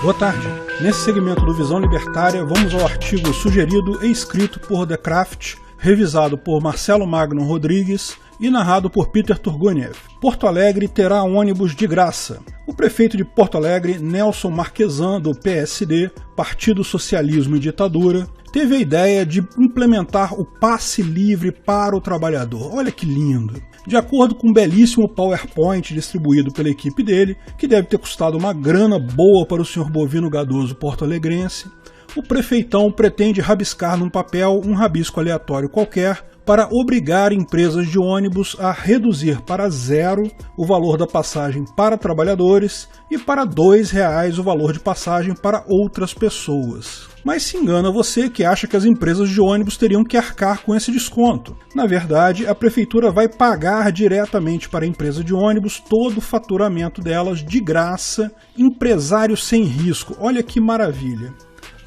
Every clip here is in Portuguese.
Boa tarde. Nesse segmento do Visão Libertária, vamos ao artigo sugerido e escrito por The Craft, revisado por Marcelo Magno Rodrigues e narrado por Peter Turguniev. Porto Alegre terá ônibus de graça. O prefeito de Porto Alegre, Nelson Marquesan, do PSD, Partido Socialismo e Ditadura, teve a ideia de implementar o passe livre para o trabalhador. Olha que lindo! De acordo com um belíssimo PowerPoint distribuído pela equipe dele, que deve ter custado uma grana boa para o senhor Bovino Gadoso porto-alegrense, o prefeitão pretende rabiscar num papel um rabisco aleatório qualquer para obrigar empresas de ônibus a reduzir para zero o valor da passagem para trabalhadores e para R$ 2,00 o valor de passagem para outras pessoas. Mas se engana você que acha que as empresas de ônibus teriam que arcar com esse desconto. Na verdade, a prefeitura vai pagar diretamente para a empresa de ônibus todo o faturamento delas de graça, empresário sem risco. Olha que maravilha!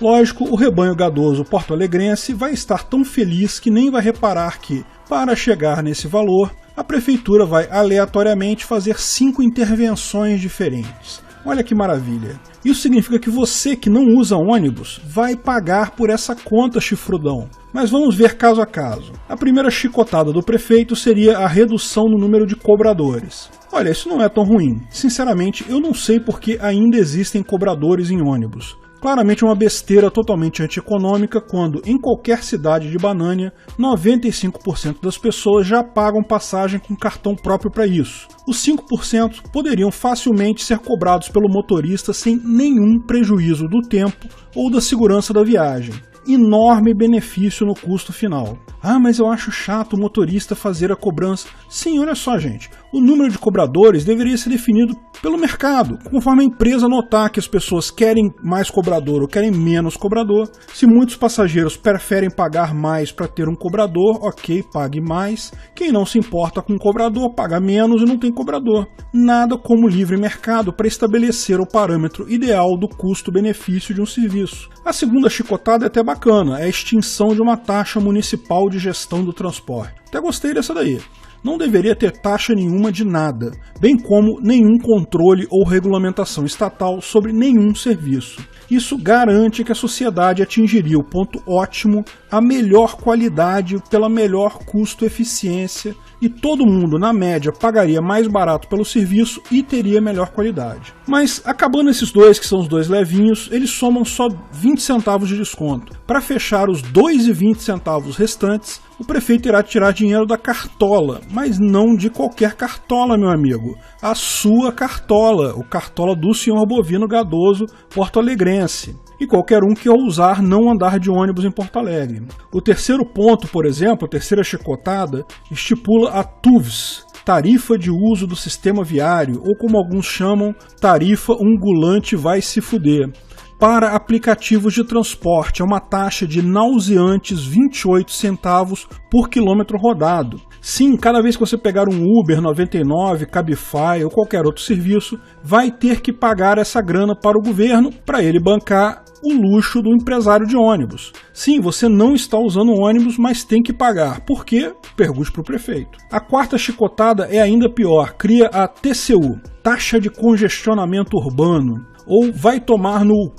Lógico, o rebanho gadoso porto-alegrense vai estar tão feliz que nem vai reparar que, para chegar nesse valor, a prefeitura vai aleatoriamente fazer 5 intervenções diferentes. Olha que maravilha! Isso significa que você que não usa ônibus vai pagar por essa conta, chifrudão. Mas vamos ver caso a caso. A primeira chicotada do prefeito seria a redução no número de cobradores. Olha, isso não é tão ruim. Sinceramente, eu não sei por que ainda existem cobradores em ônibus. Claramente é uma besteira totalmente antieconômica quando, em qualquer cidade de Banânia, 95% das pessoas já pagam passagem com cartão próprio para isso. Os 5% poderiam facilmente ser cobrados pelo motorista sem nenhum prejuízo do tempo ou da segurança da viagem. Enorme benefício no custo final. Ah, mas eu acho chato o motorista fazer a cobrança. Sim, olha só, gente. O número de cobradores deveria ser definido pelo mercado, conforme a empresa notar que as pessoas querem mais cobrador ou querem menos cobrador. Se muitos passageiros preferem pagar mais para ter um cobrador, ok, pague mais. Quem não se importa com o cobrador, paga menos e não tem cobrador. Nada como livre mercado para estabelecer o parâmetro ideal do custo-benefício de um serviço. A segunda chicotada é até bacana, é a extinção de uma taxa municipal de gestão do transporte. Até gostei dessa daí. Não deveria ter taxa nenhuma de nada, bem como nenhum controle ou regulamentação estatal sobre nenhum serviço. Isso garante que a sociedade atingiria o ponto ótimo, a melhor qualidade pela melhor custo-eficiência e todo mundo, na média, pagaria mais barato pelo serviço e teria melhor qualidade. Mas, acabando esses dois, que são os dois levinhos, eles somam só 20 centavos de desconto. Para fechar os 2,20 centavos restantes, o prefeito irá tirar dinheiro da cartola, mas não de qualquer cartola, meu amigo. A sua cartola, o cartola do senhor Bovino Gadoso porto-alegrense. E qualquer um que ousar não andar de ônibus em Porto Alegre. O terceiro ponto, por exemplo, a terceira chicotada, estipula a TUVS, Tarifa de Uso do Sistema Viário, ou como alguns chamam, Tarifa Ungulante Vai Se Fuder. Para aplicativos de transporte, é uma taxa de nauseantes 28 centavos por quilômetro rodado. Sim, cada vez que você pegar um Uber 99, Cabify ou qualquer outro serviço, vai ter que pagar essa grana para o governo para ele bancar o luxo do empresário de ônibus. Sim, você não está usando ônibus, mas tem que pagar. Por quê? Pergunte para o prefeito. A quarta chicotada é ainda pior. Cria a TCU, Taxa de Congestionamento Urbano, ou vai tomar no,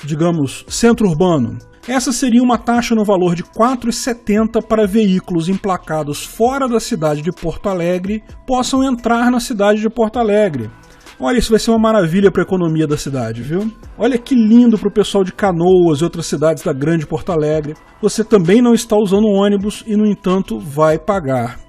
digamos, centro urbano. Essa seria uma taxa no valor de R$ 4,70 para veículos emplacados fora da cidade de Porto Alegre possam entrar na cidade de Porto Alegre. Olha, isso vai ser uma maravilha para a economia da cidade, viu? Olha que lindo para o pessoal de Canoas e outras cidades da grande Porto Alegre. Você também não está usando ônibus e, no entanto, vai pagar.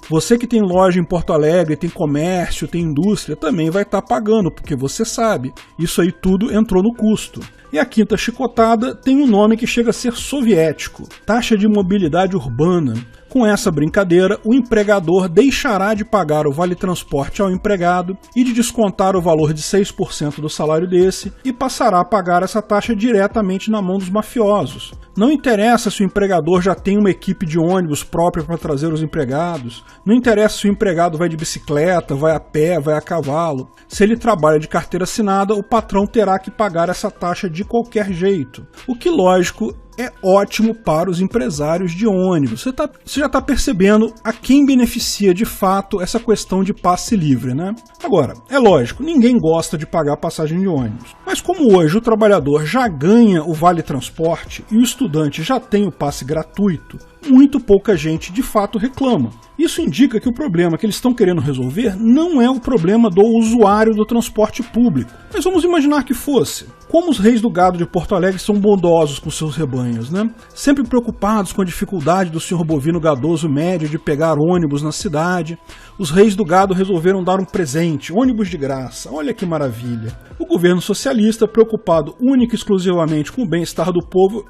Você que tem loja em Porto Alegre, tem comércio, tem indústria, também vai estar pagando, porque você sabe, isso aí tudo entrou no custo. E a quinta chicotada tem um nome que chega a ser soviético, taxa de mobilidade urbana. Com essa brincadeira, o empregador deixará de pagar o vale-transporte ao empregado e de descontar o valor de 6% do salário desse e passará a pagar essa taxa diretamente na mão dos mafiosos. Não interessa se o empregador já tem uma equipe de ônibus própria para trazer os empregados, não interessa se o empregado vai de bicicleta, vai a pé, vai a cavalo. Se ele trabalha de carteira assinada, o patrão terá que pagar essa taxa de qualquer jeito. O que, lógico, é ótimo para os empresários de ônibus. Você já está percebendo a quem beneficia de fato essa questão de passe livre, né? Agora, é lógico, ninguém gosta de pagar passagem de ônibus. Mas como hoje o trabalhador já ganha o vale transporte e o estudante já tem o passe gratuito, muito pouca gente de fato reclama. Isso indica que o problema que eles estão querendo resolver não é o problema do usuário do transporte público. Mas vamos imaginar que fosse. Como os reis do gado de Porto Alegre são bondosos com seus rebanhos, né? Sempre preocupados com a dificuldade do senhor bovino gadoso médio de pegar ônibus na cidade, os reis do gado resolveram dar um presente, ônibus de graça. Olha que maravilha. O governo socialista, preocupado única e exclusivamente com o bem-estar do povo...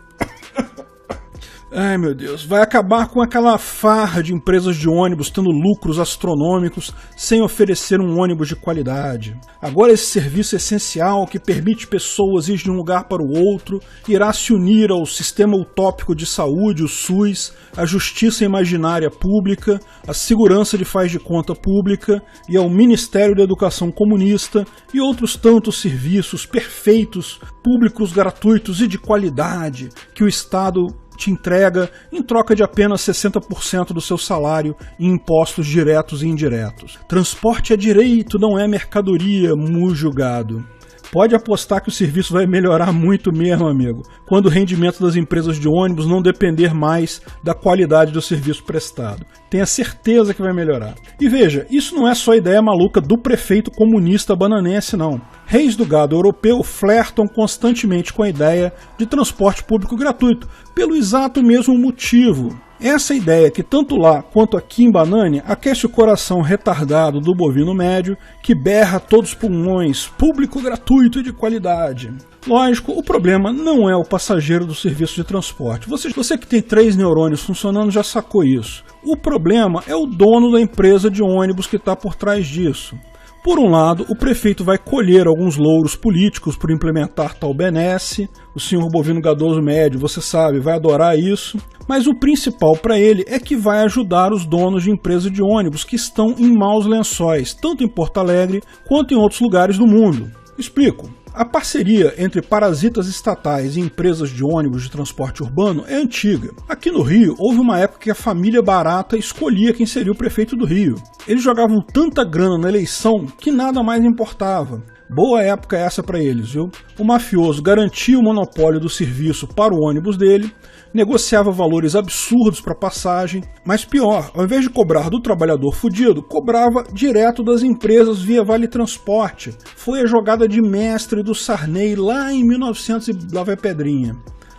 Ai meu Deus, vai acabar com aquela farra de empresas de ônibus tendo lucros astronômicos sem oferecer um ônibus de qualidade. Agora esse serviço essencial que permite pessoas ir de um lugar para o outro irá se unir ao sistema utópico de saúde, o SUS, à justiça imaginária pública, à segurança de faz de conta pública e ao Ministério da Educação Comunista e outros tantos serviços perfeitos, públicos, gratuitos e de qualidade que o Estado te entrega em troca de apenas 60% do seu salário em impostos diretos e indiretos. Transporte é direito, não é mercadoria, mujo gado. Pode apostar que o serviço vai melhorar muito mesmo, amigo, quando o rendimento das empresas de ônibus não depender mais da qualidade do serviço prestado. Tenha certeza que vai melhorar. E veja, isso não é só ideia maluca do prefeito comunista bananense, não. Reis do gado europeu flertam constantemente com a ideia de transporte público gratuito, pelo exato mesmo motivo. Essa ideia que tanto lá quanto aqui em Banane aquece o coração retardado do bovino médio que berra a todos os pulmões, público gratuito e de qualidade. Lógico, o problema não é o passageiro do serviço de transporte. Você que tem 3 neurônios funcionando já sacou isso. O problema é o dono da empresa de ônibus que está por trás disso. Por um lado, o prefeito vai colher alguns louros políticos por implementar tal benesse, o senhor bovino gadoso médio, você sabe, vai adorar isso, mas o principal para ele é que vai ajudar os donos de empresas de ônibus que estão em maus lençóis, tanto em Porto Alegre quanto em outros lugares do mundo. Explico. A parceria entre parasitas estatais e empresas de ônibus de transporte urbano é antiga. Aqui no Rio, houve uma época que a família Barata escolhia quem seria o prefeito do Rio. Eles jogavam tanta grana na eleição que nada mais importava. Boa época essa para eles, viu? O mafioso garantia o monopólio do serviço para o ônibus dele, negociava valores absurdos para passagem, mas pior, ao invés de cobrar do trabalhador fudido, cobrava direto das empresas via Vale Transporte. Foi a jogada de mestre do Sarney lá em 1900 e lá vai pedrinha.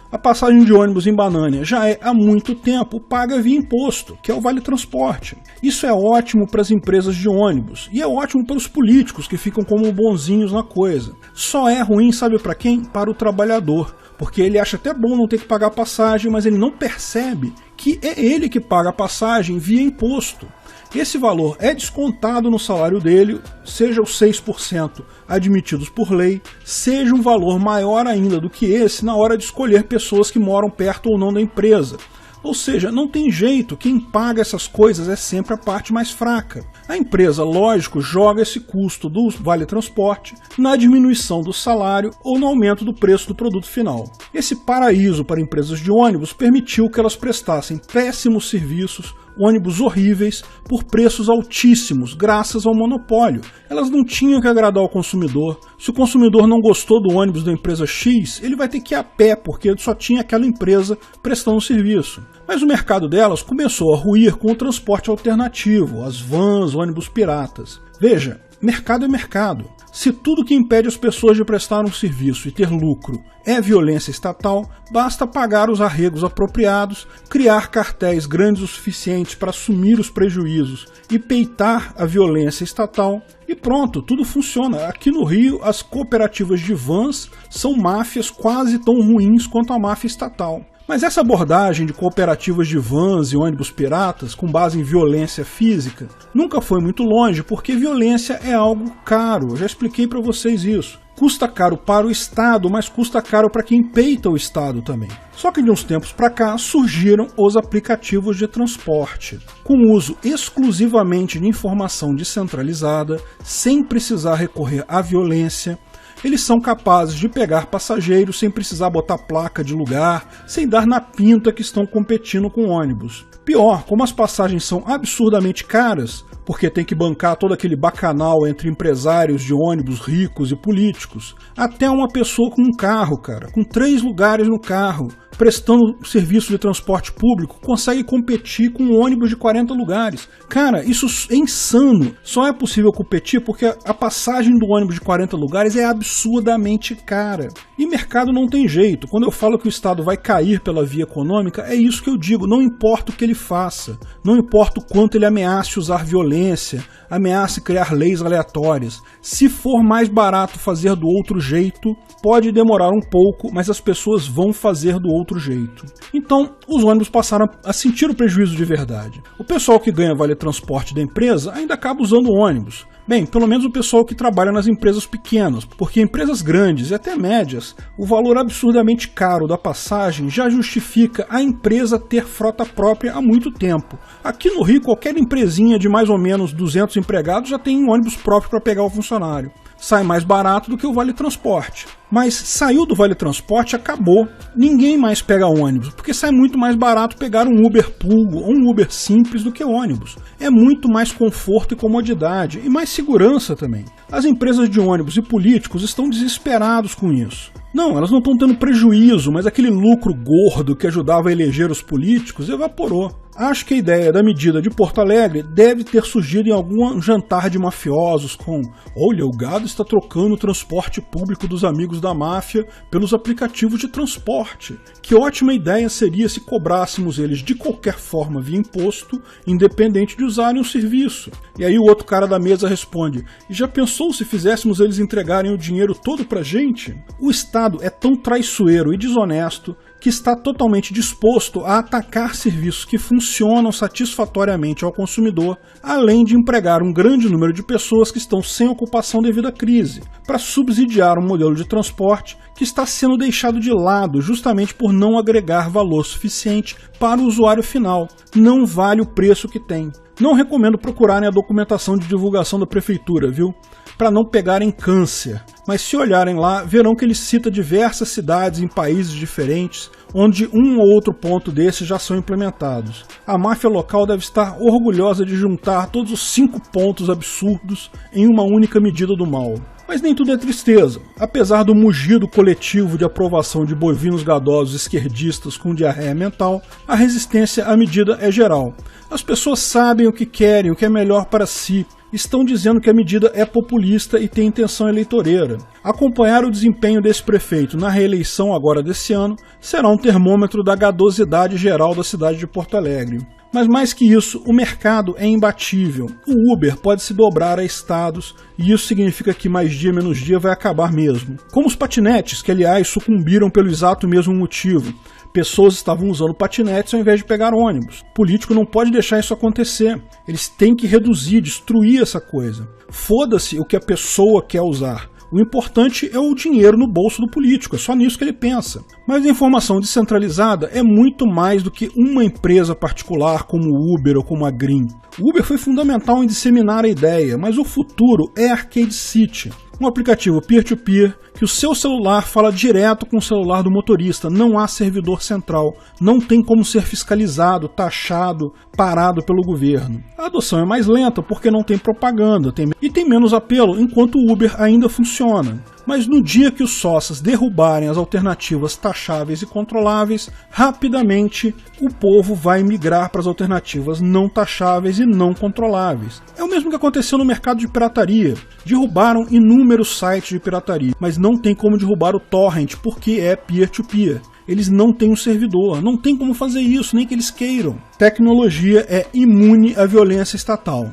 A passagem de ônibus em Banânia já é há muito tempo paga via imposto, que é o Vale Transporte. Isso é ótimo para as empresas de ônibus e é ótimo para os políticos que ficam como bonzinhos na coisa. Só é ruim, sabe para quem? Para o trabalhador, porque ele acha até bom não ter que pagar passagem, mas ele não percebe que é ele que paga a passagem via imposto. Esse valor é descontado no salário dele, seja os 6% admitidos por lei, seja um valor maior ainda do que esse na hora de escolher pessoas que moram perto ou não da empresa. Ou seja, não tem jeito, quem paga essas coisas é sempre a parte mais fraca. A empresa, lógico, joga esse custo do Vale Transporte na diminuição do salário ou no aumento do preço do produto final. Esse paraíso para empresas de ônibus permitiu que elas prestassem péssimos serviços, ônibus horríveis, por preços altíssimos, graças ao monopólio. Elas não tinham que agradar o consumidor. Se o consumidor não gostou do ônibus da empresa X, ele vai ter que ir a pé, porque só tinha aquela empresa prestando serviço. Mas o mercado delas começou a ruir com o transporte alternativo, as vans, ônibus piratas. Veja, mercado é mercado. Se tudo que impede as pessoas de prestar um serviço e ter lucro é violência estatal, basta pagar os arregos apropriados, criar cartéis grandes o suficiente para assumir os prejuízos e peitar a violência estatal e pronto, tudo funciona. Aqui no Rio, as cooperativas de vans são máfias quase tão ruins quanto a máfia estatal. Mas essa abordagem de cooperativas de vans e ônibus piratas com base em violência física nunca foi muito longe, porque violência é algo caro. Eu já expliquei para vocês isso. Custa caro para o Estado, mas custa caro para quem peita o Estado também. Só que de uns tempos para cá surgiram os aplicativos de transporte, com uso exclusivamente de informação descentralizada, sem precisar recorrer à violência, Eles são capazes de pegar passageiros sem precisar botar placa de lugar, sem dar na pinta que estão competindo com ônibus. Pior, como as passagens são absurdamente caras, porque tem que bancar todo aquele bacanal entre empresários de ônibus ricos e políticos, até uma pessoa com um carro, cara, com 3 lugares no carro, prestando serviço de transporte público, consegue competir com um ônibus de 40 lugares. Cara, isso é insano. Só é possível competir porque a passagem do ônibus de 40 lugares é absurdamente cara. E mercado não tem jeito. Quando eu falo que o Estado vai cair pela via econômica, é isso que eu digo. Não importa o que ele faça, não importa o quanto ele ameace usar violência, ameace criar leis aleatórias. Se for mais barato fazer do outro jeito, pode demorar um pouco, mas as pessoas vão fazer do outro jeito. Então, os ônibus passaram a sentir o prejuízo de verdade. O pessoal que ganha vale transporte da empresa ainda acaba usando o ônibus. Bem, pelo menos o pessoal que trabalha nas empresas pequenas, porque empresas grandes e até médias, o valor absurdamente caro da passagem já justifica a empresa ter frota própria há muito tempo. Aqui no Rio, qualquer empresinha de mais ou menos 200 empregados já tem um ônibus próprio para pegar o funcionário. Sai mais barato do que o Vale Transporte. Mas saiu do Vale Transporte, acabou. Ninguém mais pega ônibus, porque sai muito mais barato pegar um Uber Pool ou um Uber simples do que ônibus. É muito mais conforto e comodidade, e mais segurança também. As empresas de ônibus e políticos estão desesperados com isso. Não, elas não estão tendo prejuízo, mas aquele lucro gordo que ajudava a eleger os políticos evaporou. Acho que a ideia da medida de Porto Alegre deve ter surgido em algum jantar de mafiosos com "Olha, o gado está trocando o transporte público dos amigos da máfia pelos aplicativos de transporte. Que ótima ideia seria se cobrássemos eles de qualquer forma via imposto, independente de usarem o serviço." E aí o outro cara da mesa responde: "E já pensou se fizéssemos eles entregarem o dinheiro todo pra gente?" O Estado é tão traiçoeiro e desonesto que está totalmente disposto a atacar serviços que funcionam satisfatoriamente ao consumidor, além de empregar um grande número de pessoas que estão sem ocupação devido à crise, para subsidiar um modelo de transporte que está sendo deixado de lado justamente por não agregar valor suficiente para o usuário final. Não vale o preço que tem. Não recomendo procurarem a documentação de divulgação da prefeitura, viu? Para não pegarem câncer. Mas se olharem lá, verão que ele cita diversas cidades em países diferentes, onde um ou outro ponto desses já são implementados. A máfia local deve estar orgulhosa de juntar todos os 5 pontos absurdos em uma única medida do mal. Mas nem tudo é tristeza. Apesar do mugido coletivo de aprovação de bovinos gadosos esquerdistas com diarreia mental, a resistência à medida é geral. As pessoas sabem o que querem, o que é melhor para si. Estão dizendo que a medida é populista e tem intenção eleitoreira. Acompanhar o desempenho desse prefeito na reeleição agora desse ano será um termômetro da gadosidade geral da cidade de Porto Alegre. Mas mais que isso, o mercado é imbatível. O Uber pode se dobrar a estados e isso significa que mais dia menos dia vai acabar mesmo. Como os patinetes, que aliás sucumbiram pelo exato mesmo motivo. Pessoas estavam usando patinetes ao invés de pegar ônibus. O político não pode deixar isso acontecer. Eles têm que reduzir, destruir essa coisa. Foda-se o que a pessoa quer usar. O importante é o dinheiro no bolso do político, é só nisso que ele pensa. Mas a informação descentralizada é muito mais do que uma empresa particular como o Uber ou como a Green. O Uber foi fundamental em disseminar a ideia, mas o futuro é Arcade City, um aplicativo peer-to-peer que o seu celular fala direto com o celular do motorista, não há servidor central, não tem como ser fiscalizado, taxado, parado pelo governo. A adoção é mais lenta porque não tem propaganda e tem menos apelo enquanto o Uber ainda funciona. Mas no dia que os sócios derrubarem as alternativas taxáveis e controláveis, rapidamente o povo vai migrar para as alternativas não taxáveis e não controláveis. É o mesmo que aconteceu no mercado de pirataria. Derrubaram inúmeros sites de pirataria, mas não tem como derrubar o torrent porque é peer-to-peer. Eles não têm um servidor, não tem como fazer isso, nem que eles queiram. Tecnologia é imune à violência estatal.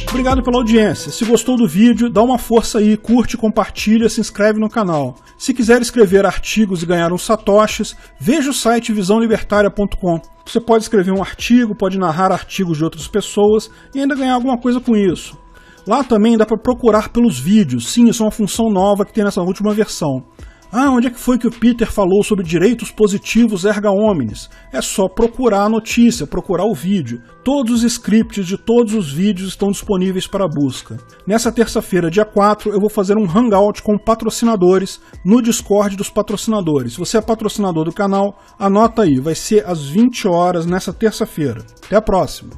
Obrigado pela audiência. Se gostou do vídeo, dá uma força aí, curte, compartilha, se inscreve no canal. Se quiser escrever artigos e ganhar uns satoshis, veja o site visãolibertaria.com. Você pode escrever um artigo, pode narrar artigos de outras pessoas e ainda ganhar alguma coisa com isso. Lá também dá para procurar pelos vídeos. Sim, isso é uma função nova que tem nessa última versão. Ah, onde é que foi que o Peter falou sobre direitos positivos erga omnes? É só procurar a notícia, procurar o vídeo. Todos os scripts de todos os vídeos estão disponíveis para busca. Nessa terça-feira, dia 4, eu vou fazer um hangout com patrocinadores no Discord dos patrocinadores. Se você é patrocinador do canal, anota aí, vai ser às 20 horas nessa terça-feira. Até a próxima!